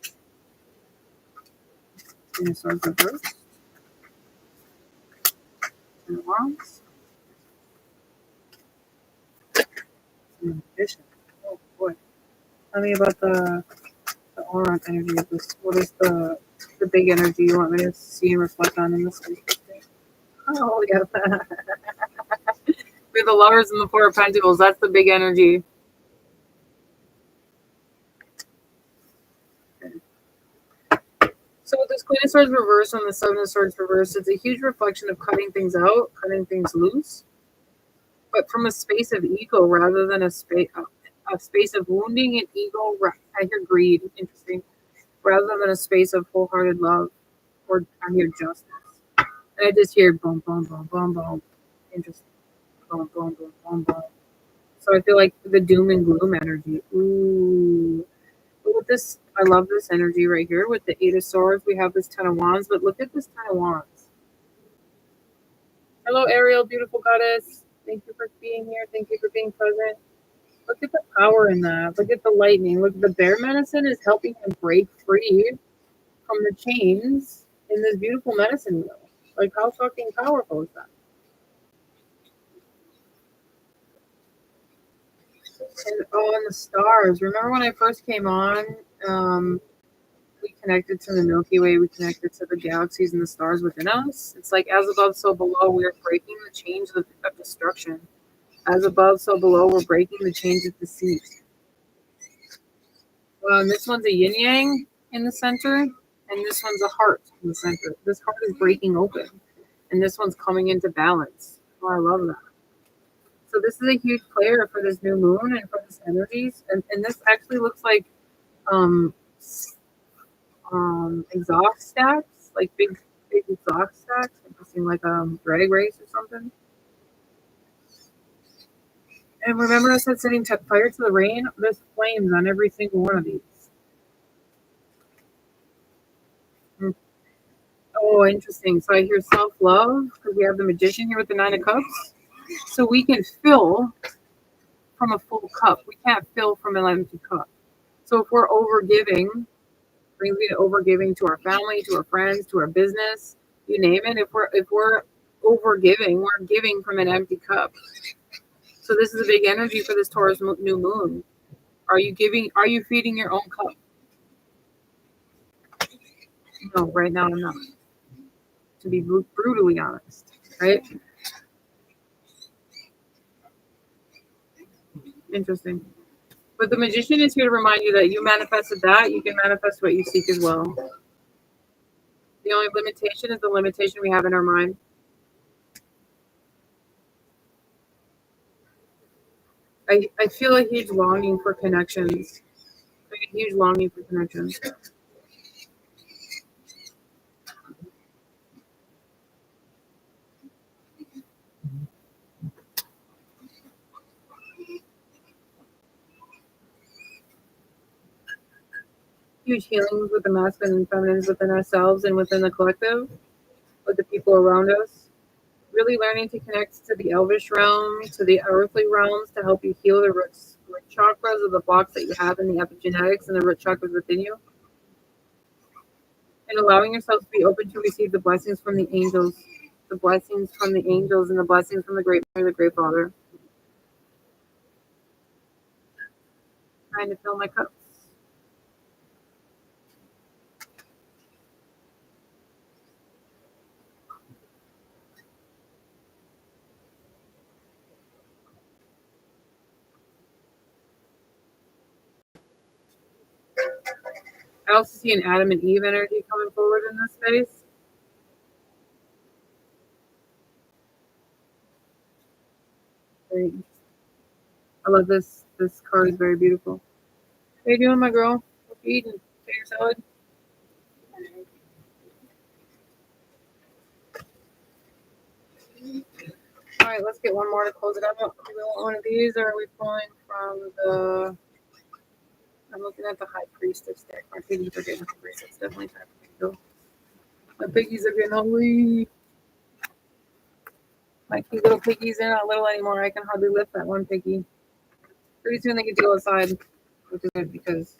dinosaurs reversed. And wands. And vision. Oh boy. Tell me about the aura energy of this. What is the big energy you want me to see and reflect on in this week? Oh yeah. With the lovers and the Four of Pentacles, that's the big energy. So with this Queen of Swords reversed and the Seven of Swords reversed, it's a huge reflection of cutting things out, cutting things loose, but from a space of ego rather than a space of wounding and ego. I hear greed. Interesting. Rather than a space of wholehearted love, or I hear justice. And I just hear boom, boom, boom, boom, boom. Interesting. Boom, boom, boom, boom, boom. So I feel like the doom and gloom energy. Ooh. But with this, I love this energy right here. With the Eight of Swords, we have this Ten of Wands, but look at this Ten of Wands. Hello, Ariel, beautiful goddess. Thank you for being here. Thank you for being present. Look at the power in that. Look at the lightning. Look, the bear medicine is helping him break free from the chains in this beautiful medicine wheel. Like, how fucking powerful is that? And the stars. Remember when I first came on? We connected to the Milky Way. We connected to the galaxies and the stars within us. It's like as above, so below. We are breaking the chains of destruction. As above, so below. We're breaking the chains of deceit. And this one's a yin yang in the center, and this one's a heart in the center. This heart is breaking open, and this one's coming into balance. Oh, I love that. So this is a huge player for this new moon and for this energies, and this actually looks like um exhaust stacks, like big exhaust stacks. Interesting, like drag race or something. And remember, I said setting fire to the rain. There's flames on every single one of these. Oh, interesting. So I hear self love because we have the Magician here with the Nine of Cups. So we can fill from a full cup. We can't fill from an empty cup. So if we're over giving, brings me to over giving to our family, to our friends, to our business, you name it. If we're over giving, we're giving from an empty cup. So this is a big energy for this Taurus new moon. Are you giving? Are you feeding your own cup? No, right now I'm not. To be brutally honest, right? Interesting. But the Magician is here to remind you that you manifested that. You can manifest what you seek as well. The only limitation is the limitation we have in our mind. I feel a huge longing for connections. Like a huge longing for connections. huge healings with the masculine and feminines within ourselves and within the collective, with the people around us. Really learning to connect to the elvish realm, to the earthly realms to help you heal the root chakras of the blocks that you have in the epigenetics and the root chakras within you. And allowing yourself to be open to receive the blessings from the angels, and the blessings from the Great Mother, the Great Father. Trying to fill my cups. I also see an Adam and Eve energy coming forward in this space. Very interesting. I love this. This card is very beautiful. How you doing, my girl? What you eating? Potato salad? All right, let's get one more to close it up. Do we want one of these, or are we pulling from the... I'm looking at the High Priestess deck. My piggies are getting hungry, so it's definitely time for me to go. My piggies are getting hungry. My cute little piggies, they're not little anymore. I can hardly lift that one piggy. Pretty soon they get to go outside, which is good because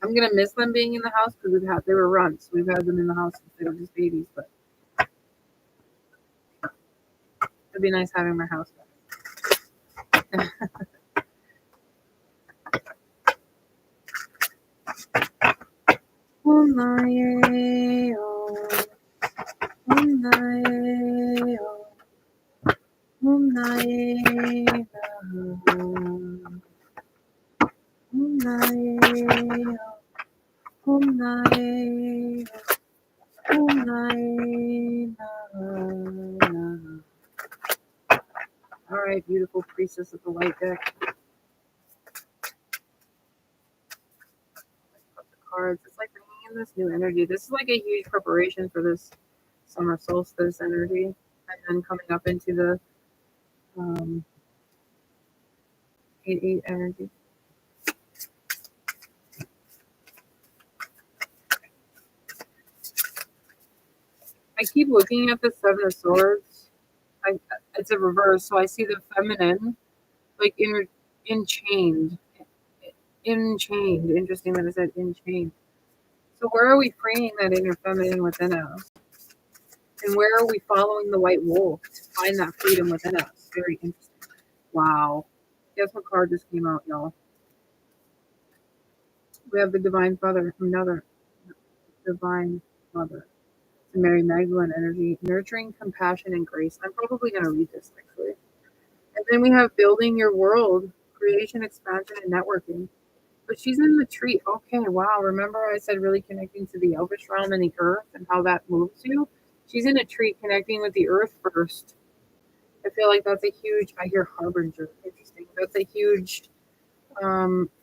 I'm gonna miss them being in the house because they were runts. We've had them in the house since they were just babies, but it'd be nice having my house back. All right, beautiful priestess of the light deck. Cards. It's like bringing in this new energy. This is like a huge preparation for this summer solstice energy, and then coming up into the 8/8 energy. I keep looking at the Seven of Swords. It's a reverse, so I see the feminine, like enchained. Enchained. Interesting that I said enchained. So where are we freeing that inner feminine within us? And where are we following the white wolf to find that freedom within us? Very interesting. Wow. Guess what card just came out, y'all? We have the Divine Mother, another Divine Mother. It's Mary Magdalene energy, nurturing, compassion, and grace. I'm probably going to read this actually. And then we have building your world, creation, expansion, and networking. But she's in the tree. Okay, wow. Remember I said really connecting to the elvish realm and the earth and how that moves you? She's in a tree connecting with the earth first. I feel like that's a huge, I hear harbinger. Interesting. That's a huge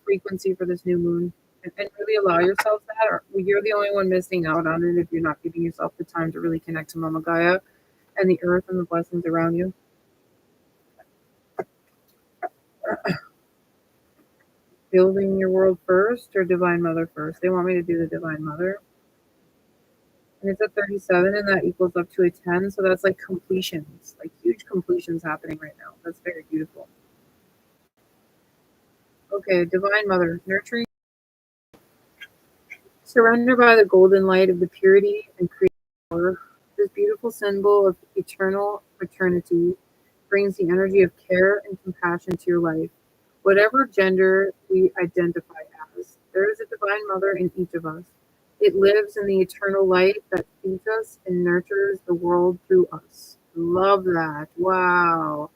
frequency for this new moon. And really allow yourself that, or you're the only one missing out on it if you're not giving yourself the time to really connect to Mama Gaia and the earth and the blessings around you. Building your world first or Divine Mother first? They want me to do the Divine Mother. And it's at 37, and that equals up to a 10. So that's like completions, like huge completions happening right now. That's very beautiful. Okay, Divine Mother, nurturing. Surrender by the golden light of the purity and creative power. This beautiful symbol of eternal eternity brings the energy of care and compassion to your life. Whatever gender we identify as, there is a Divine Mother in each of us. It lives in the eternal light that feeds us and nurtures the world through us. Love that. Wow.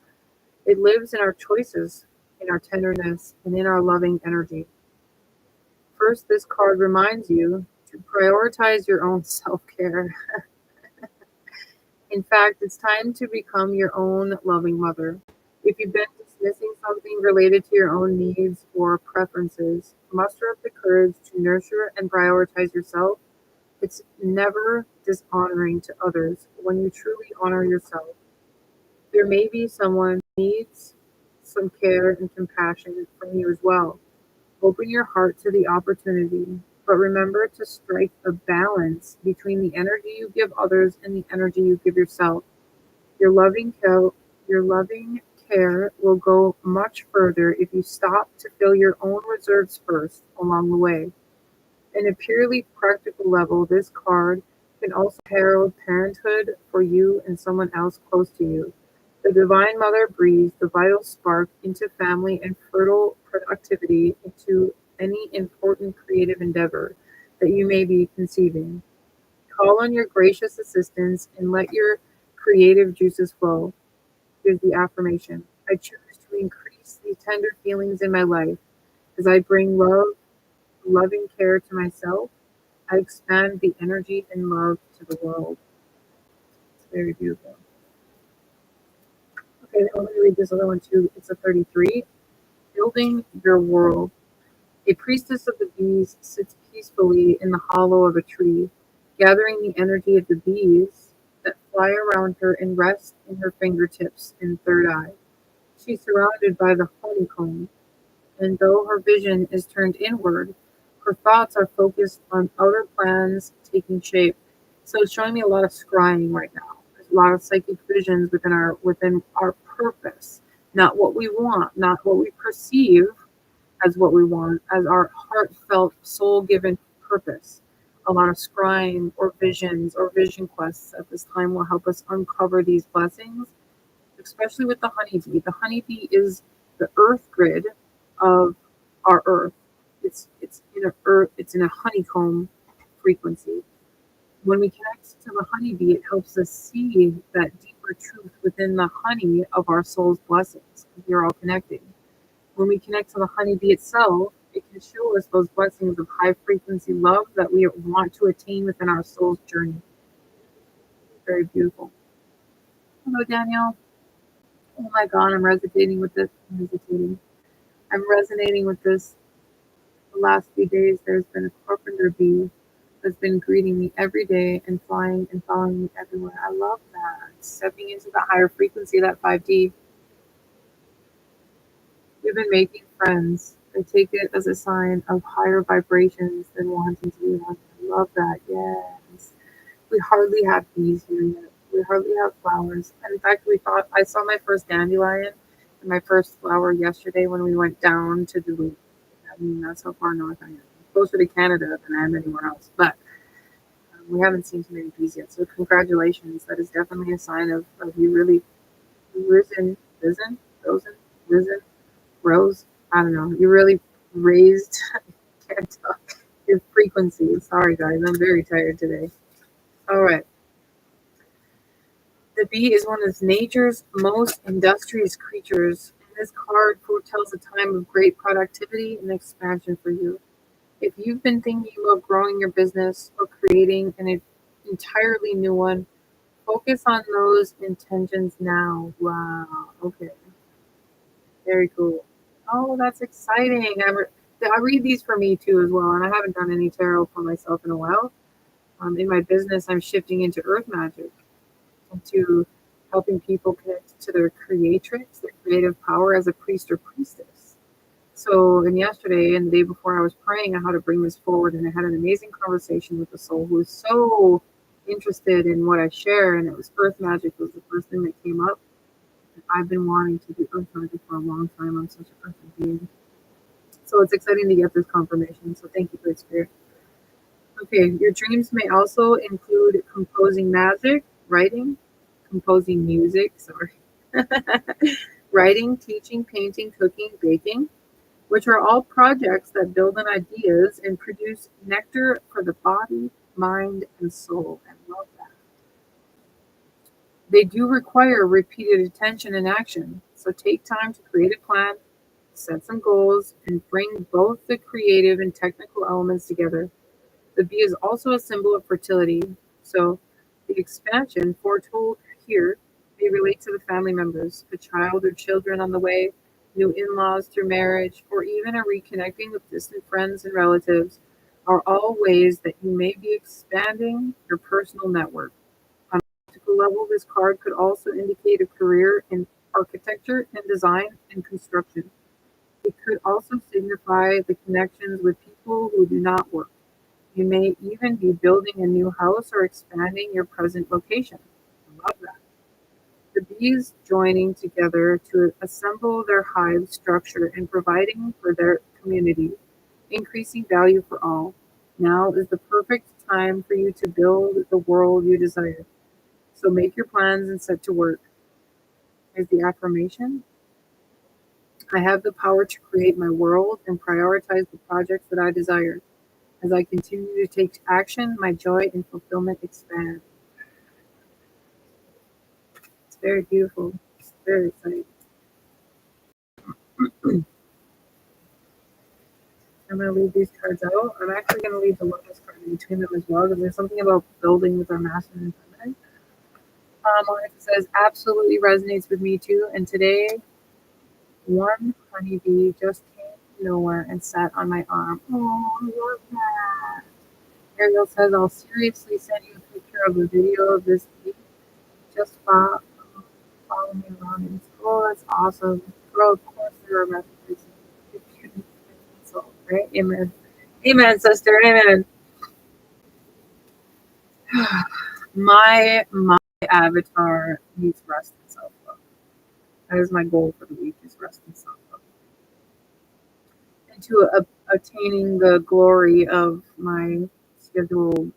It lives in our choices, in our tenderness, and in our loving energy. First, this card reminds you to prioritize your own self-care. In fact, it's time to become your own loving mother. If you've been dismissing something related to your own needs or preferences, muster up the courage to nurture and prioritize yourself. It's never dishonoring to others when you truly honor yourself. There may be someone who needs some care and compassion from you as well. Open your heart to the opportunity But remember to strike a balance between the energy you give others and the energy you give yourself. Your loving care, your loving care will go much further if you stop to fill your own reserves first along the way. In a purely practical level, this card can also herald parenthood for you and someone else close to you. The Divine Mother breathes the vital spark into family and fertile productivity into any important creative endeavor that you may be conceiving. Call on your gracious assistance and let your creative juices flow. Here's the affirmation: I choose to increase the tender feelings in my life as I bring love, loving care to myself. I expand the energy and love to the world. It's very beautiful. Okay, I'm going to read this other one too. It's a 33. Building your world. A priestess of the bees sits peacefully in the hollow of a tree, gathering the energy of the bees that fly around her and rest in her fingertips and third eye. She's surrounded by the honeycomb, and though her vision is turned inward, her thoughts are focused on outer plans taking shape. So it's showing me a lot of scrying right now. There's a lot of psychic visions within our purpose, not what we want, not what we perceive as what we want, as our heartfelt, soul-given purpose. A lot of scrying or visions or vision quests at this time will help us uncover these blessings, especially with the honeybee. The honeybee is the earth grid of our earth. It's in a honeycomb frequency. When we connect to the honeybee, it helps us see that deeper truth within the honey of our soul's blessings. We're all connected. When we connect to the honeybee itself, it can show us those blessings of high frequency love that we want to attain within our soul's journey. Very beautiful. Hello, Danielle. Oh my God, I'm resonating with this. I'm resonating with this. The last few days, there's been a carpenter bee that's been greeting me every day and flying and following me everywhere. I love that. Stepping into the higher frequency of that 5D. We've been making friends. I take it as a sign of higher vibrations than wanting to be one. I love that. Yes. We hardly have bees here yet. We hardly have flowers. In fact, I saw my first dandelion and my first flower yesterday when we went down to Duluth. I mean, that's how far north I am. Closer to Canada than I am anywhere else. But we haven't seen too many bees yet. So congratulations. That is definitely a sign of you really risen, rose. I don't know. You really raised, can't talk, your frequency. Sorry, guys. I'm very tired today. All right. The bee is one of nature's most industrious creatures, and this card foretells a time of great productivity and expansion for you. If you've been thinking about growing your business or creating an entirely new one, focus on those intentions now. Wow. Okay. Very cool. Oh, that's exciting. I read these for me too as well, and I haven't done any tarot for myself in a while. In my business, I'm shifting into earth magic, into helping people connect to their creatrix, their creative power as a priest or priestess. So, and yesterday and the day before, I was praying on how to bring this forward, and I had an amazing conversation with a soul who was so interested in what I share, and it was earth magic was the first thing that came up. I've been wanting to do earth magic for a long time. I'm such an earthy being. So it's exciting to get this confirmation. So thank you, Great Spirit. Okay, your dreams may also include composing magic, writing, composing music, sorry, writing, teaching, painting, cooking, baking, which are all projects that build on ideas and produce nectar for the body, mind, and soul. I love that. They do require repeated attention and action, so take time to create a plan, set some goals, and bring both the creative and technical elements together. The bee is also a symbol of fertility, so the expansion foretold here may relate to the family members, a child or children on the way, new in laws through marriage, or even a reconnecting with distant friends and relatives are all ways that you may be expanding your personal network. On a practical level, this card could also indicate a career in architecture and design and construction. It could also signify the connections with people who do not work. You may even be building a new house or expanding your present location. I love that. The bees joining together to assemble their hive structure and providing for their community, increasing value for all. Now is the perfect time for you to build the world you desire. So make your plans and set to work. Is the affirmation. I have the power to create my world and prioritize the projects that I desire. As I continue to take action, my joy and fulfillment expand. It's very beautiful. It's very exciting. I'm going to leave these cards out. I'm actually going to leave the Lotus card in between them as well because there's something about building with our masculine and feminine. It says absolutely resonates with me too. And today, one honeybee just came from nowhere and sat on my arm. Oh, I love that. Ariel says, I'll seriously send you a picture of a video of this bee. Just follow me around in school. That's awesome. Girl, of course there are messages. So, right? Amen. Amen, sister. Amen. My avatar needs rest and self love. That is my goal for the week: is rest and self love, and to attaining the glory of my scheduled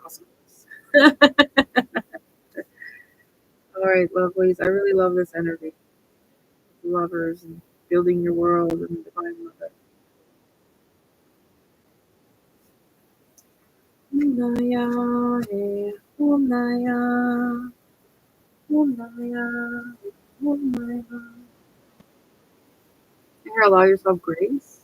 awesomeness. All right, lovelies. I really love this energy, lovers, and building your world and divine mother. Om Naya, Om Naya, Om Naya, Om Naya. Here, allow yourself grace.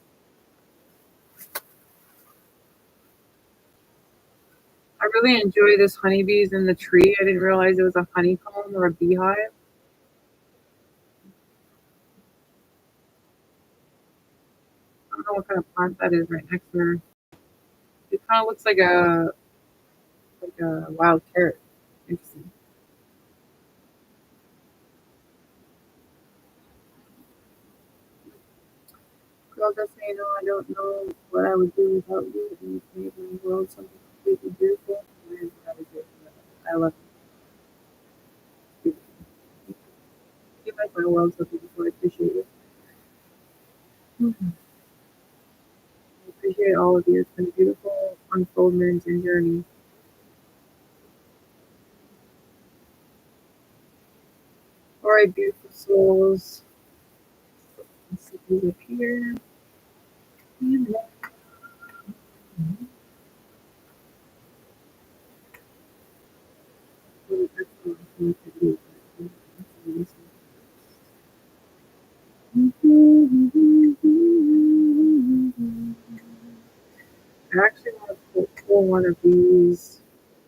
I really enjoy this honeybees in the tree. I didn't realize it was a honeycomb or a beehive. I don't know what kind of plant that is right next to her. It kind of looks like a wild carrot. Interesting. Girl, just so you know, I don't know what I would do without you, and you've made my world something completely beautiful. And here's what I would do. I love you. You make my world something beautiful. I appreciate it. Mhm. I appreciate all of you. It's been a beautiful unfoldment and journey. All right, beautiful souls. Let's see who's up here. And I actually want to pull one of these